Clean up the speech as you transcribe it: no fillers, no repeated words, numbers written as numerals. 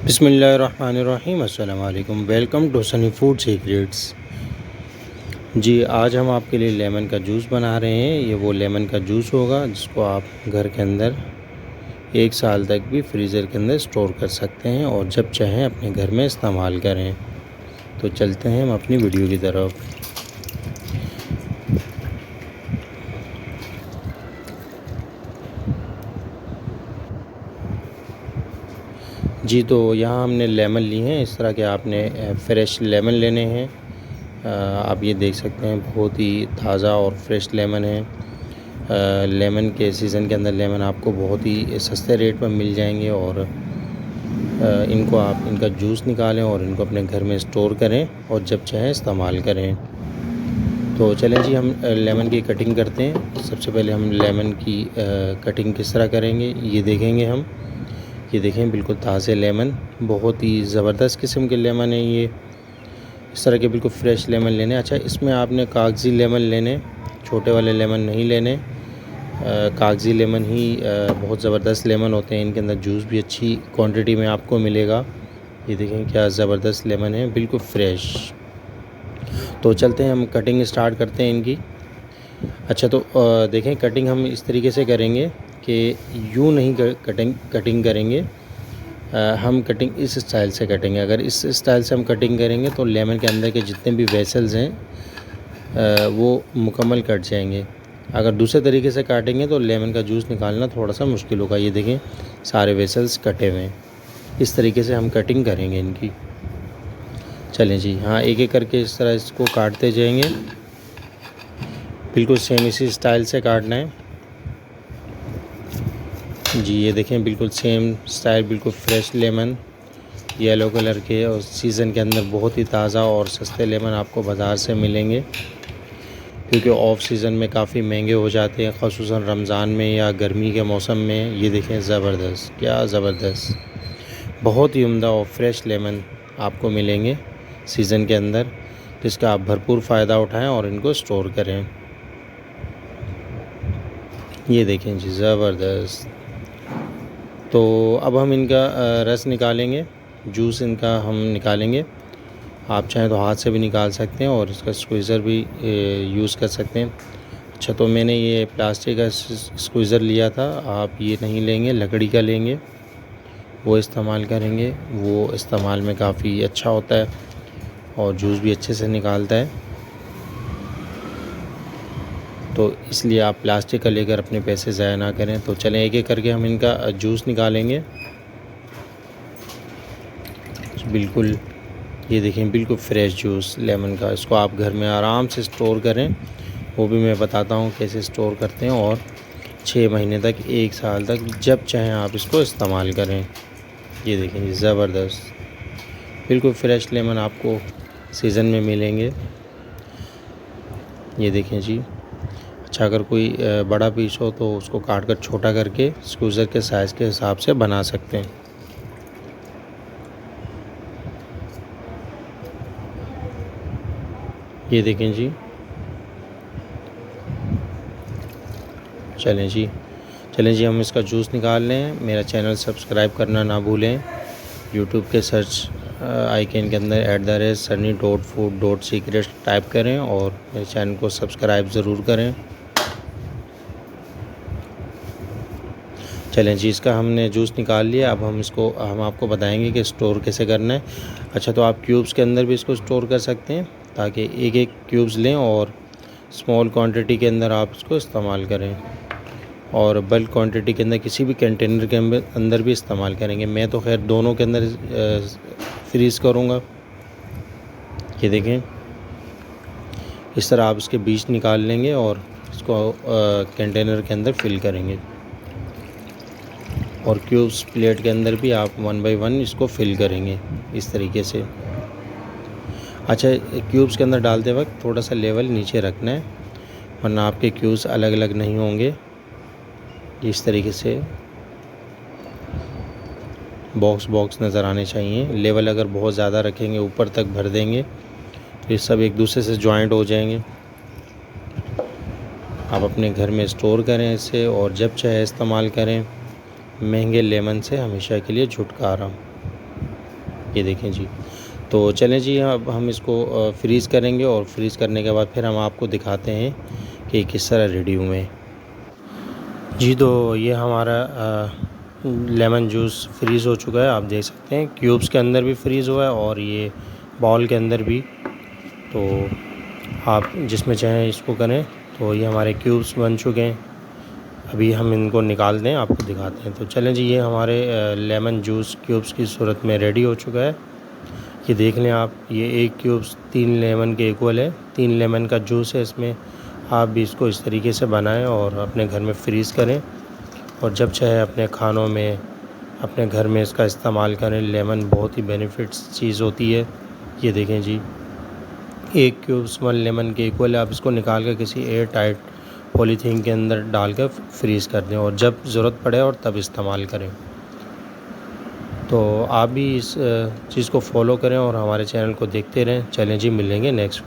बिस्मिल्लाहिर्रहमानिर्रहीम। अस्सलाम वालेकुम। Welcome to Sunny food secrets. जी, आज हम आपके लिए लेमन का जूस बना रहे हैं। ये वो लेमन का जूस होगा जिसको आप घर के अंदर 1 साल तक भी फ्रीज़र के अंदर स्टोर कर सकते हैं और जब चाहें अपने घर में इस्तेमाल करें। तो चलते हैं हम अपनी वीडियो की तरफ। जी, तो यहाँ हमने लेमन ली हैं। इस तरह के आपने फ़्रेश लेमन लेने हैं। आप ये देख सकते हैं बहुत ही ताज़ा और फ्रेश लेमन है। लेमन के सीज़न के अंदर लेमन आपको बहुत ही सस्ते रेट पर मिल जाएंगे और इनको आप इनका जूस निकालें और इनको अपने घर में स्टोर करें और जब चाहें इस्तेमाल करें। तो चलें जी, हम लेमन की कटिंग करते हैं। सबसे पहले हम लेमन की कटिंग किस तरह करेंगे ये देखेंगे हम। ये देखें बिल्कुल ताज़े लेमन, बहुत ही ज़बरदस्त किस्म के लेमन है ये। इस तरह के बिल्कुल फ्रेश लेमन लेने। अच्छा, इसमें आपने कागज़ी लेमन लेने, छोटे वाले लेमन नहीं लेने। कागज़ी लेमन ही बहुत ज़बरदस्त लेमन होते हैं। इनके अंदर जूस भी अच्छी क्वांटिटी में आपको मिलेगा। ये देखें क्या ज़बरदस्त लेमन है, बिल्कुल फ्रेश। तो चलते हैं हम कटिंग स्टार्ट करते हैं इनकी। अच्छा, तो देखें कटिंग हम इस तरीके से करेंगे कि यूँ नहीं कटिंग करेंगे। हम कटिंग इस स्टाइल से कटेंगे। अगर इस स्टाइल से हम कटिंग करेंगे तो लेमन के अंदर के जितने भी वेसल्स हैं वो मुकम्मल कट जाएंगे। अगर दूसरे तरीके से काटेंगे तो लेमन का जूस निकालना थोड़ा सा मुश्किल होगा। ये देखें सारे वेसल्स कटे हुए हैं। इस तरीके से हम कटिंग करेंगे इनकी। चलें जी, हाँ, एक एक करके इस तरह इसको काटते जाएंगे। बिल्कुल सेम इसी स्टाइल से काटना है जी। ये देखें बिल्कुल सेम स्टाइल, बिल्कुल फ्रेश लेमन, येलो कलर के और सीज़न के अंदर बहुत ही ताज़ा और सस्ते लेमन आपको बाज़ार से मिलेंगे, क्योंकि ऑफ सीज़न में काफ़ी महंगे हो जाते हैं, ख़ुसूसन रमज़ान में या गर्मी के मौसम में। ये देखें ज़बरदस्त, क्या ज़बरदस्त, बहुत ही उम्दा और फ्रेश लेमन आपको मिलेंगे सीज़न के अंदर, जिसका आप भरपूर फ़ायदा उठाएं और इनको स्टोर करें। ये देखें जी ज़बरदस्त। तो अब हम इनका रस निकालेंगे, जूस इनका हम निकालेंगे। आप चाहें तो हाथ से भी निकाल सकते हैं और इसका स्क्वीज़र भी यूज़ कर सकते हैं। अच्छा, तो मैंने ये प्लास्टिक का स्क्वीज़र लिया था। आप ये नहीं लेंगे, लकड़ी का लेंगे, वो इस्तेमाल करेंगे। वो इस्तेमाल में काफ़ी अच्छा होता है और जूस भी अच्छे से निकालता है। तो इसलिए आप प्लास्टिक का लेकर अपने पैसे ज़ाया ना करें। तो चलें एक एक करके हम इनका जूस निकालेंगे। बिल्कुल, ये देखें बिल्कुल फ्रेश जूस लेमन का। इसको आप घर में आराम से स्टोर करें, वो भी मैं बताता हूँ कैसे स्टोर करते हैं, और 6 महीने तक, 1 साल तक, जब चाहें आप इसको इस्तेमाल करें। ये देखें जी ज़बरदस्त, बिल्कुल फ्रेश लेमन आपको सीज़न में मिलेंगे। ये देखें जी। अच्छा, अगर कोई बड़ा पीस हो तो उसको काट कर छोटा करके स्क्वीज़र के साइज़ के हिसाब से बना सकते हैं। ये देखें जी। चलें जी, हम इसका जूस निकाल लें। मेरा चैनल सब्सक्राइब करना ना भूलें। यूट्यूब के सर्च आइकन के अंदर @sunny.food.secrets टाइप करें और मेरे चैनल को सब्सक्राइब ज़रूर करें। चलें जी, इसका हमने जूस निकाल लिया। अब हम आपको बताएंगे कि स्टोर कैसे करना है। अच्छा, तो आप क्यूब्स के अंदर भी इसको स्टोर कर सकते हैं, ताकि एक एक क्यूब्स लें और स्मॉल क्वांटिटी के अंदर आप इसको इस्तेमाल करें, और बल्क क्वांटिटी के अंदर किसी भी कंटेनर के अंदर भी इस्तेमाल करेंगे। मैं तो खैर दोनों के अंदर फ्रीज़ करूँगा। ये देखें, इस तरह आप इसके बीज निकाल लेंगे और इसको कंटेनर के अंदर फिल करेंगे, और क्यूब्स प्लेट के अंदर भी आप 1 बाय 1 इसको फिल करेंगे इस तरीके से। अच्छा, क्यूब्स के अंदर डालते वक्त थोड़ा सा लेवल नीचे रखना है, वरना आपके क्यूब्स अलग अलग नहीं होंगे। इस तरीके से बॉक्स नज़र आने चाहिए। लेवल अगर बहुत ज़्यादा रखेंगे, ऊपर तक भर देंगे, तो ये सब एक दूसरे से जॉइंट हो जाएंगे। आप अपने घर में स्टोर करें इसे और जब चाहे इस्तेमाल करें। महंगे लेमन से हमेशा के लिए छुटकारा। ये देखें जी। तो चलें जी, अब हम इसको फ्रीज़ करेंगे और फ्रीज़ करने के बाद फिर हम आपको दिखाते हैं कि किस तरह रेडी हुए हैं। जी, तो ये हमारा लेमन जूस फ्रीज़ हो चुका है, आप देख सकते हैं क्यूब्स के अंदर भी फ्रीज़ हुआ है और ये बाउल के अंदर भी। तो आप जिसमें चाहें इसको करें। तो ये हमारे क्यूब्स बन चुके हैं, अभी हम इनको निकाल दें, आपको दिखाते हैं। तो चलें जी, ये हमारे लेमन जूस क्यूब्स की सूरत में रेडी हो चुका है। ये देख लें आप, ये 1 क्यूब्स 3 लेमन के इक्वल है, 3 लेमन का जूस है इसमें। आप भी इसको इस तरीके से बनाएं और अपने घर में फ्रीज़ करें और जब चाहे अपने खानों में, अपने घर में इसका इस्तेमाल करें। लेमन बहुत ही बेनिफिट्स चीज़ होती है। ये देखें जी, 1 क्यूब्स 1 लेमन के इक्वल है। आप इसको निकाल कर किसी एयर टाइट पॉलीथीन के अंदर डाल कर फ्रीज़ कर दें और जब ज़रूरत पड़े और तब इस्तेमाल करें। तो आप भी इस चीज़ को फॉलो करें और हमारे चैनल को देखते रहें। चलें जी, मिलेंगे नेक्स्ट।